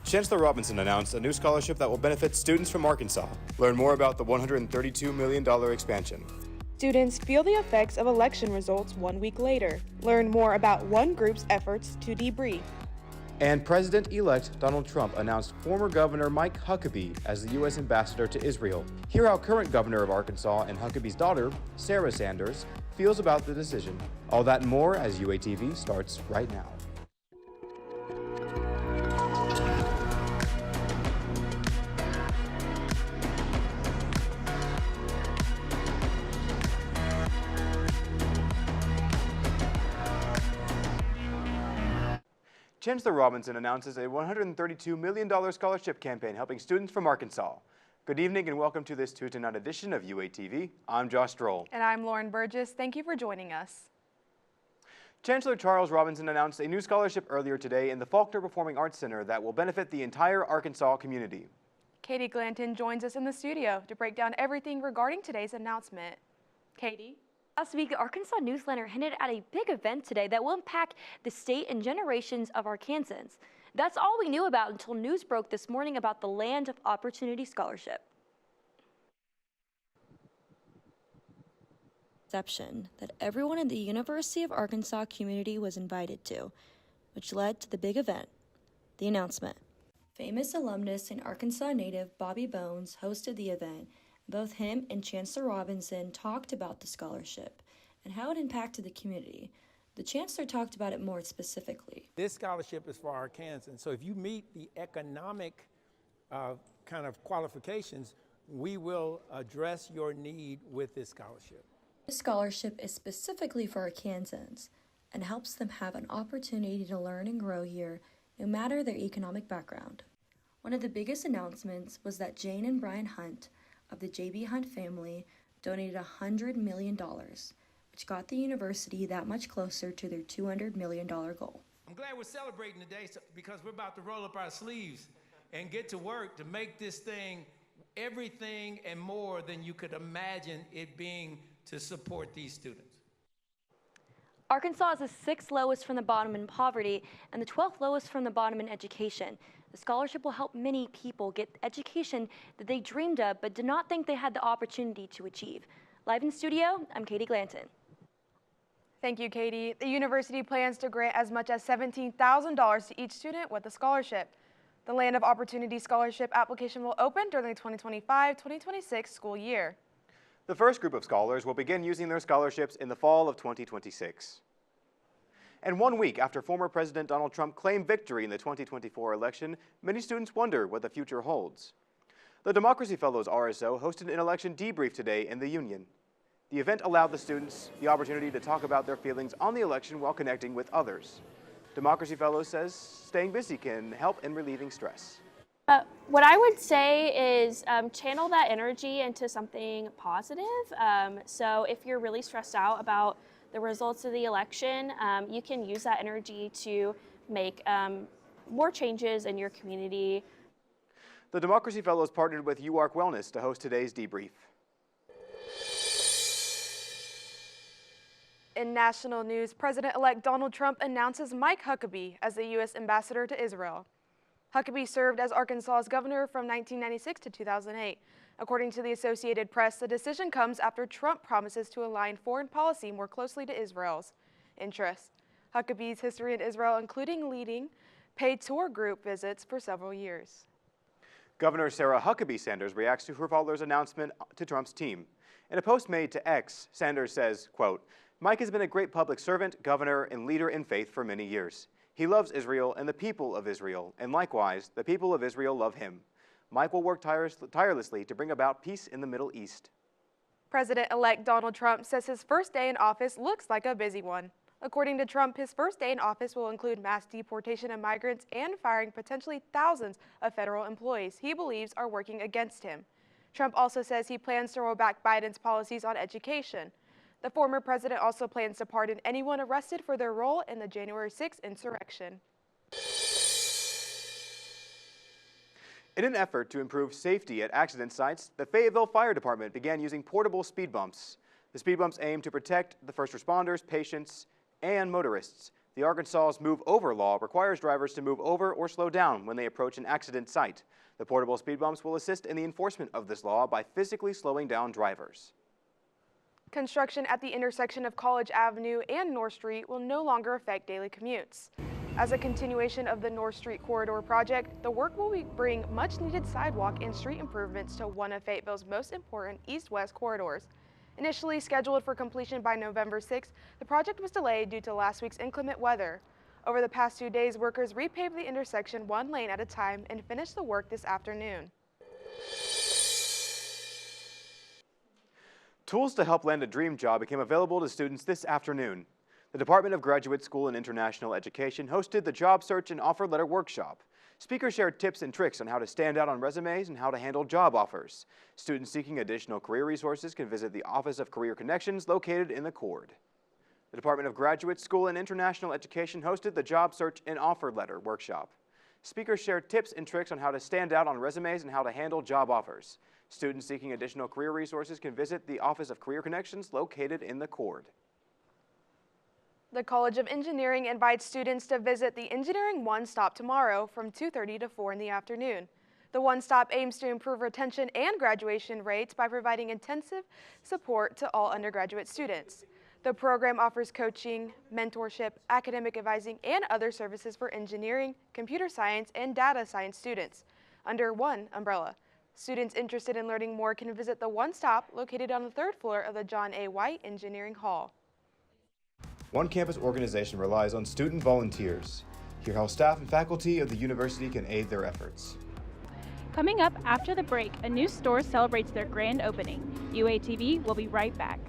Chancellor Robinson announced a new scholarship that will benefit students from Arkansas. Learn more about the $132 million expansion. Students feel the effects of election results 1 week later. Learn more about one group's efforts to debrief. And President-elect Donald Trump announced former Governor Mike Huckabee as the U.S. ambassador to Israel. Hear how current governor of Arkansas and Huckabee's daughter, Sarah Sanders, feels about the decision. All that and more as UATV starts right now. Chancellor Robinson announces a $132 million scholarship campaign helping students from Arkansas. Good evening and welcome to this Tuesday night edition of UATV. I'm Josh Stroll. And I'm Lauren Burgess. Thank you for joining us. Chancellor Charles Robinson announced a new scholarship earlier today in the Faulkner Performing Arts Center that will benefit the entire Arkansas community. Katie Glanton joins us in the studio to break down everything regarding today's announcement. Katie? Last week, the Arkansas Newsletter hinted at a big event today that will impact the state and generations of Arkansans. That's all we knew about until news broke this morning about the Land of Opportunity Scholarship. Exception that everyone in the University of Arkansas community was invited to, which led to the big event, the announcement. Famous alumnus and Arkansas native Bobby Bones hosted the event. Both him and Chancellor Robinson talked about the scholarship and how it impacted the community. The Chancellor talked about it more specifically. This scholarship is for Arkansans, so if you meet the economic kind of qualifications, we will address your need with this scholarship. This scholarship is specifically for Arkansans and helps them have an opportunity to learn and grow here, no matter their economic background. One of the biggest announcements was that Jane and Brian Hunt of the J.B. Hunt family donated $100 million, which got the university that much closer to their $200 million goal. I'm glad we're celebrating today because we're about to roll up our sleeves and get to work to make this thing everything and more than you could imagine it being to support these students. Arkansas is the 6th lowest from the bottom in poverty and the 12th lowest from the bottom in education. The scholarship will help many people get education that they dreamed of but did not think they had the opportunity to achieve. Live in studio, I'm Katie Glanton. Thank you, Katie. The university plans to grant as much as $17,000 to each student with a scholarship. The Land of Opportunity Scholarship application will open during the 2025-2026 school year. The first group of scholars will begin using their scholarships in the fall of 2026. And 1 week after former President Donald Trump claimed victory in the 2024 election, many students wonder what the future holds. The Democracy Fellows RSO hosted an election debrief today in the Union. The event allowed the students the opportunity to talk about their feelings on the election while connecting with others. Democracy Fellows says staying busy can help in relieving stress. What I would say is channel that energy into something positive. So if you're really stressed out about the results of the election, you can use that energy to make more changes in your community. The Democracy Fellows partnered with UARK Wellness to host today's debrief. In national news, President-elect Donald Trump announces Mike Huckabee as the U.S. ambassador to Israel. Huckabee served as Arkansas's governor from 1996 to 2008. According to the Associated Press, the decision comes after Trump promises to align foreign policy more closely to Israel's interests. Huckabee's history in Israel, including leading paid tour group visits for several years. Governor Sarah Huckabee Sanders reacts to her father's announcement to Trump's team. In a post made to X, Sanders says, quote, "Mike has been a great public servant, governor, and leader in faith for many years. He loves Israel and the people of Israel, and likewise, the people of Israel love him. Mike will work tirelessly to bring about peace in the Middle East." President-elect Donald Trump says his first day in office looks like a busy one. According to Trump, his first day in office will include mass deportation of migrants and firing potentially thousands of federal employees he believes are working against him. Trump also says he plans to roll back Biden's policies on education. The former president also plans to pardon anyone arrested for their role in the January 6th insurrection. In an effort to improve safety at accident sites, the Fayetteville Fire Department began using portable speed bumps. The speed bumps aim to protect the first responders, patients, and motorists. The Arkansas's Move Over law requires drivers to move over or slow down when they approach an accident site. The portable speed bumps will assist in the enforcement of this law by physically slowing down drivers. Construction at the intersection of College Avenue and North Street will no longer affect daily commutes. As a continuation of the North Street Corridor project, the work will bring much-needed sidewalk and street improvements to one of Fayetteville's most important east-west corridors. Initially scheduled for completion by November 6th, the project was delayed due to last week's inclement weather. Over the past 2 days, workers repaved the intersection one lane at a time and finished the work this afternoon. Tools to help land a dream job became available to students this afternoon. The Department of Graduate School and International Education hosted the Job Search and Offer Letter Workshop. Speakers shared tips and tricks on how to stand out on resumes and how to handle job offers. Students seeking additional career resources can visit the Office of Career Connections located in the Cord. The Department of Graduate School and International Education hosted the Job Search and Offer Letter Workshop. Speakers shared tips and tricks on how to stand out on resumes and how to handle job offers. Students seeking additional career resources can visit the Office of Career Connections located in the Cord. The College of Engineering invites students to visit the Engineering One Stop tomorrow from 2:30 to 4 in the afternoon. The One Stop aims to improve retention and graduation rates by providing intensive support to all undergraduate students. The program offers coaching, mentorship, academic advising, and other services for engineering, computer science, and data science students under one umbrella. Students interested in learning more can visit the One Stop located on the 3rd floor of the John A. White Engineering Hall. One Campus organization relies on student volunteers. Hear how staff and faculty of the university can aid their efforts. Coming up after the break, a new store celebrates their grand opening. UATV will be right back.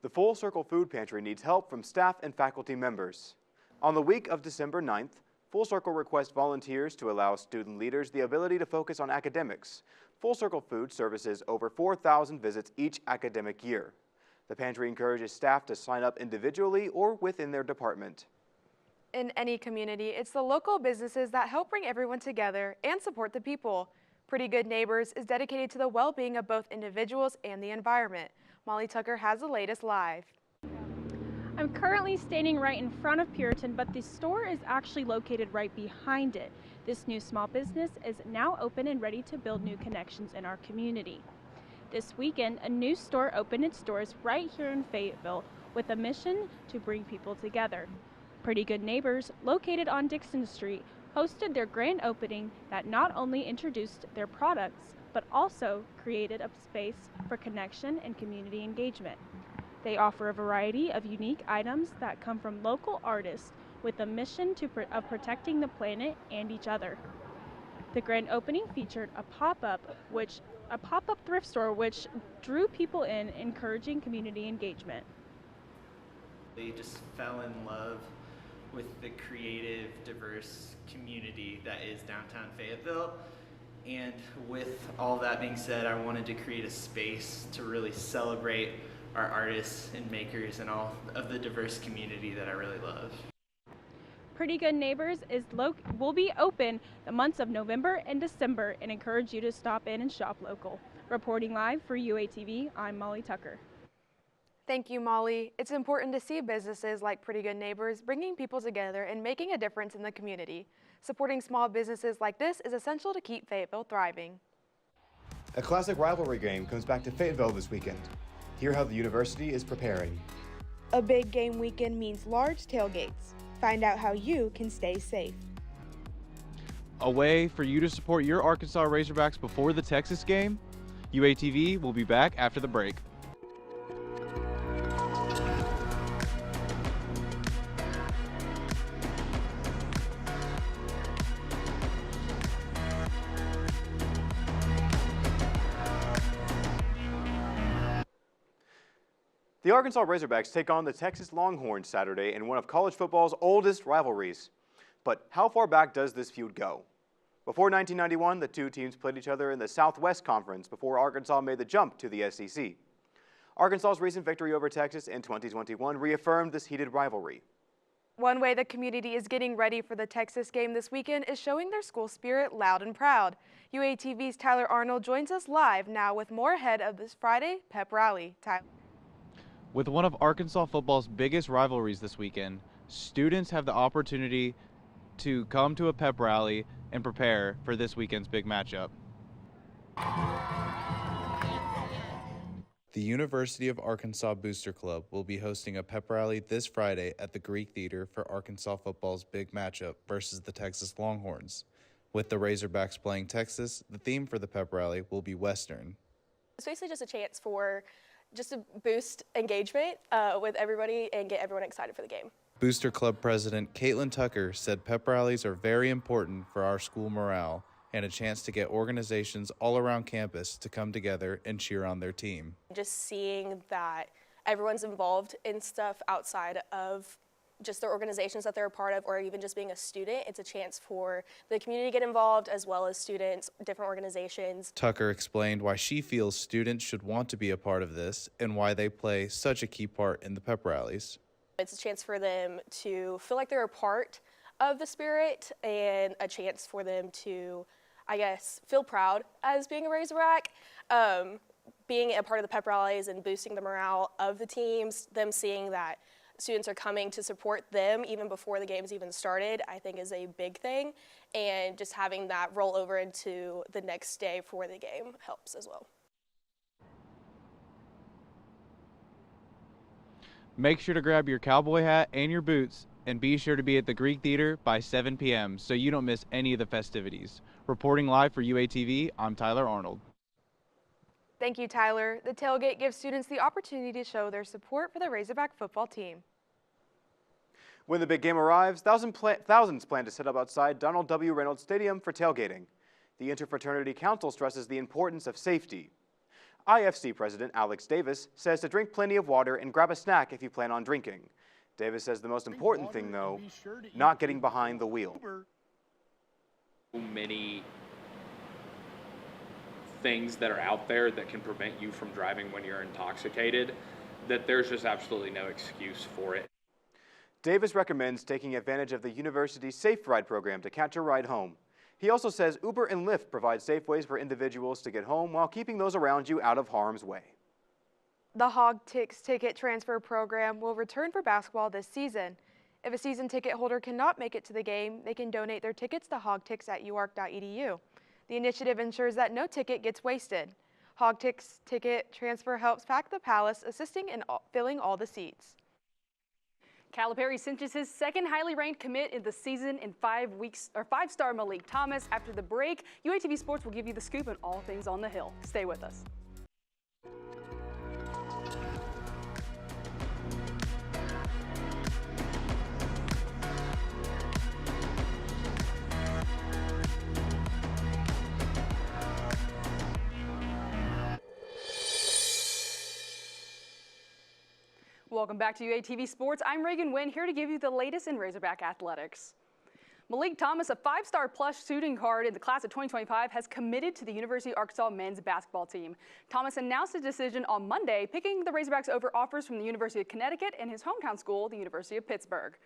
The Full Circle Food Pantry needs help from staff and faculty members. On the week of December 9th, Full Circle requests volunteers to allow student leaders the ability to focus on academics. Full Circle Food services over 4,000 visits each academic year. The pantry encourages staff to sign up individually or within their department. In any community, it's the local businesses that help bring everyone together and support the people. Pretty Good Neighbors is dedicated to the well-being of both individuals and the environment. Molly Tucker has the latest live. I'm currently standing right in front of Puritan, but the store is actually located right behind it. This new small business is now open and ready to build new connections in our community. This weekend, a new store opened its doors right here in Fayetteville with a mission to bring people together. Pretty Good Neighbors, located on Dixon Street, hosted their grand opening that not only introduced their products, but also created a space for connection and community engagement. They offer a variety of unique items that come from local artists with a mission of protecting the planet and each other. The grand opening featured a pop-up thrift store which drew people in, encouraging community engagement. They just fell in love with the creative, diverse community that is downtown Fayetteville. And with all that being said, I wanted to create a space to really celebrate our artists and makers and all of the diverse community that I really love. Pretty Good Neighbors will be open the months of November and December and encourage you to stop in and shop local. Reporting live for UATV, I'm Molly Tucker. Thank you, Molly. It's important to see businesses like Pretty Good Neighbors bringing people together and making a difference in the community. Supporting small businesses like this is essential to keep Fayetteville thriving. A classic rivalry game comes back to Fayetteville this weekend. Hear how the university is preparing. A big game weekend means large tailgates. Find out how you can stay safe. A way for you to support your Arkansas Razorbacks before the Texas game? UATV will be back after the break. The Arkansas Razorbacks take on the Texas Longhorns Saturday in one of college football's oldest rivalries. But how far back does this feud go? Before 1991, the two teams played each other in the Southwest Conference before Arkansas made the jump to the SEC. Arkansas's recent victory over Texas in 2021 reaffirmed this heated rivalry. One way the community is getting ready for the Texas game this weekend is showing their school spirit loud and proud. UATV's Tyler Arnold joins us live now with more ahead of this Friday pep rally. Tyler. With one of Arkansas football's biggest rivalries this weekend, students have the opportunity to come to a pep rally and prepare for this weekend's big matchup. The University of Arkansas Booster Club will be hosting a pep rally this Friday at the Greek Theater for Arkansas football's big matchup versus the Texas Longhorns. With the Razorbacks playing Texas, the theme for the pep rally will be Western. It's basically just a chance for just to boost engagement with everybody and get everyone excited for the game. Booster Club President Caitlin Tucker said pep rallies are very important for our school morale and a chance to get organizations all around campus to come together and cheer on their team. Just seeing that everyone's involved in stuff outside of just their organizations that they're a part of, or even just being a student, it's a chance for the community to get involved, as well as students, different organizations. Tucker explained why she feels students should want to be a part of this and why they play such a key part in the pep rallies. It's a chance for them to feel like they're a part of the spirit and a chance for them to, I guess, feel proud as being a Razorback. Being a part of the pep rallies and boosting the morale of the teams, them seeing that students are coming to support them even before the game's even started, I think is a big thing. And just having that roll over into the next day for the game helps as well. Make sure to grab your cowboy hat and your boots and be sure to be at the Greek Theater by 7 p.m. so you don't miss any of the festivities. Reporting live for UATV, I'm Tyler Arnold. Thank you, Tyler. The tailgate gives students the opportunity to show their support for the Razorback football team. When the big game arrives, thousands plan to set up outside Donald W. Reynolds Stadium for tailgating. The Interfraternity Council stresses the importance of safety. IFC President Alex Davis says to drink plenty of water and grab a snack if you plan on drinking. Davis says the most important thing, though, not getting behind the wheel. Many things that are out there that can prevent you from driving when you're intoxicated, that there's just absolutely no excuse for it. Davis recommends taking advantage of the university's Safe Ride program to catch a ride home. He also says Uber and Lyft provide safe ways for individuals to get home while keeping those around you out of harm's way. The Hog Ticks ticket transfer program will return for basketball this season. If a season ticket holder cannot make it to the game, they can donate their tickets to hogticks@uark.edu. The initiative ensures that no ticket gets wasted. Hog Ticks ticket transfer helps pack the Palace, assisting in filling all the seats. Calipari cinches his second highly ranked commit in the season in 5 weeks, or 5-star Malik Thomas. After the break, UATV Sports will give you the scoop on all things on the Hill. Stay with us. Welcome back to UATV Sports. I'm Reagan Wynn, here to give you the latest in Razorback athletics. Malik Thomas, a 5-star plush shooting guard in the class of 2025, has committed to the University of Arkansas men's basketball team. Thomas announced his decision on Monday, picking the Razorbacks over offers from the University of Connecticut and his hometown school, the University of Pittsburgh.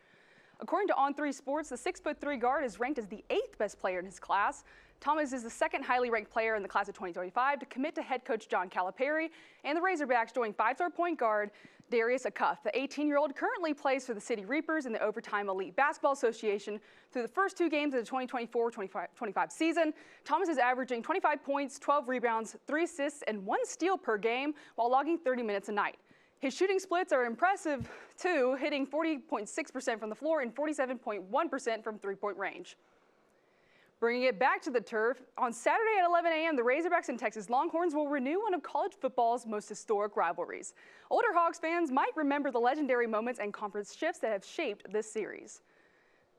According to On3 Sports, the 6'3" guard is ranked as the 8th best player in his class. Thomas is the second highly ranked player in the class of 2025 to commit to head coach John Calipari, and the Razorbacks joined 5-star point guard Darius Acuff. The 18-year-old currently plays for the City Reapers in the Overtime Elite Basketball Association. Through the first 2 games of the 2024-25 season, Thomas is averaging 25 points, 12 rebounds, 3 assists, and 1 steal per game while logging 30 minutes a night. His shooting splits are impressive, too, hitting 40.6% from the floor and 47.1% from three-point range. Bringing it back to the turf, on Saturday at 11 a.m., the Razorbacks and Texas Longhorns will renew one of college football's most historic rivalries. Older Hogs fans might remember the legendary moments and conference shifts that have shaped this series.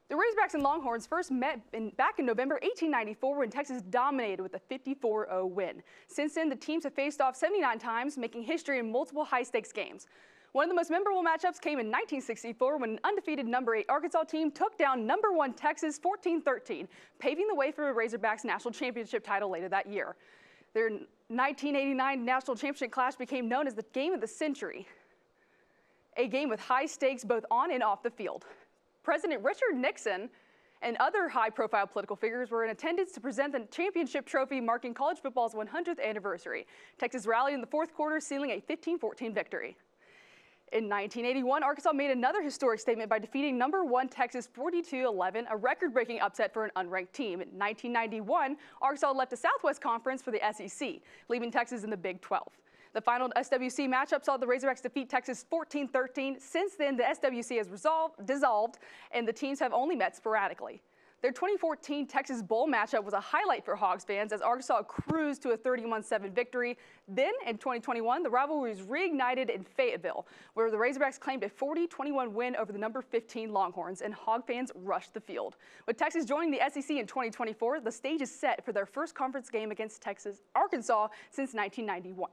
The Razorbacks and Longhorns first met back in November 1894 when Texas dominated with a 54-0 win. Since then, the teams have faced off 79 times, making history in multiple high-stakes games. One of the most memorable matchups came in 1964 when an undefeated number 8 Arkansas team took down number 1 Texas 14-13, paving the way for the Razorbacks' national championship title later that year. Their 1989 national championship clash became known as the game of the century, a game with high stakes both on and off the field. President Richard Nixon and other high-profile political figures were in attendance to present the championship trophy marking college football's 100th anniversary. Texas rallied in the fourth quarter, sealing a 15-14 victory. In 1981, Arkansas made another historic statement by defeating number 1 Texas 42-11, a record-breaking upset for an unranked team. In 1991, Arkansas left the Southwest Conference for the SEC, leaving Texas in the Big 12. The final SWC matchup saw the Razorbacks defeat Texas 14-13. Since then, the SWC has dissolved, and the teams have only met sporadically. Their 2014 Texas Bowl matchup was a highlight for Hogs fans as Arkansas cruised to a 31-7 victory. Then, in 2021, the rivalry was reignited in Fayetteville, where the Razorbacks claimed a 40-21 win over the number 15 Longhorns, and Hog fans rushed the field. With Texas joining the SEC in 2024, the stage is set for their first conference game against Arkansas since 1991.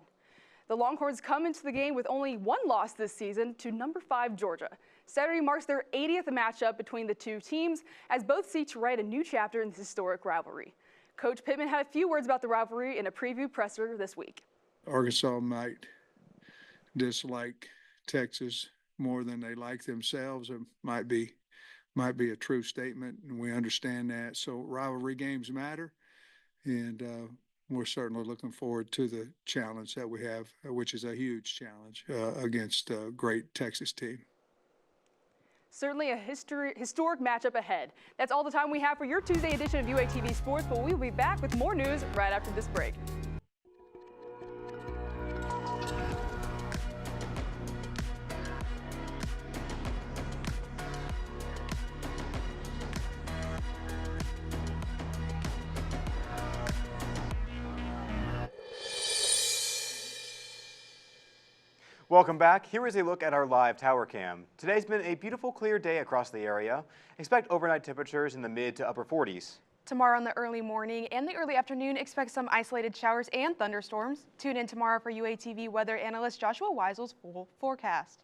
The Longhorns come into the game with only one loss this season to number 5 Georgia. Saturday marks their 80th matchup between the two teams as both seek to write a new chapter in this historic rivalry. Coach Pittman had a few words about the rivalry in a preview presser this week. Arkansas might dislike Texas more than they like themselves. It might be a true statement, and we understand that. So rivalry games matter, and we're certainly looking forward to the challenge that we have, which is a huge challenge against a great Texas team. Certainly a historic matchup ahead. That's all the time we have for your Tuesday edition of UATV Sports, but we will be back with more news right after this break. Welcome back. Here is a look at our live tower cam. Today's been a beautiful clear day across the area. Expect overnight temperatures in the mid to upper 40s. Tomorrow in the early morning and the early afternoon, expect some isolated showers and thunderstorms. Tune in tomorrow for UATV weather analyst Joshua Weisel's full forecast.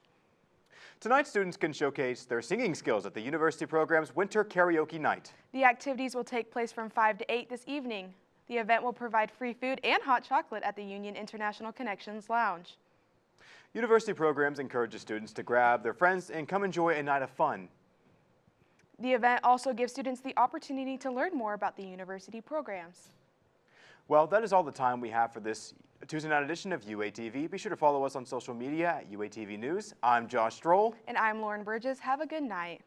Tonight, students can showcase their singing skills at the university program's Winter Karaoke Night. The activities will take place from 5 to 8 this evening. The event will provide free food and hot chocolate at the Union International Connections Lounge. University programs encourage the students to grab their friends and come enjoy a night of fun. The event also gives students the opportunity to learn more about the university programs. Well, that is all the time we have for this Tuesday night edition of UATV. Be sure to follow us on social media at UATV News. I'm Josh Stroll. And I'm Lauren Burgess. Have a good night.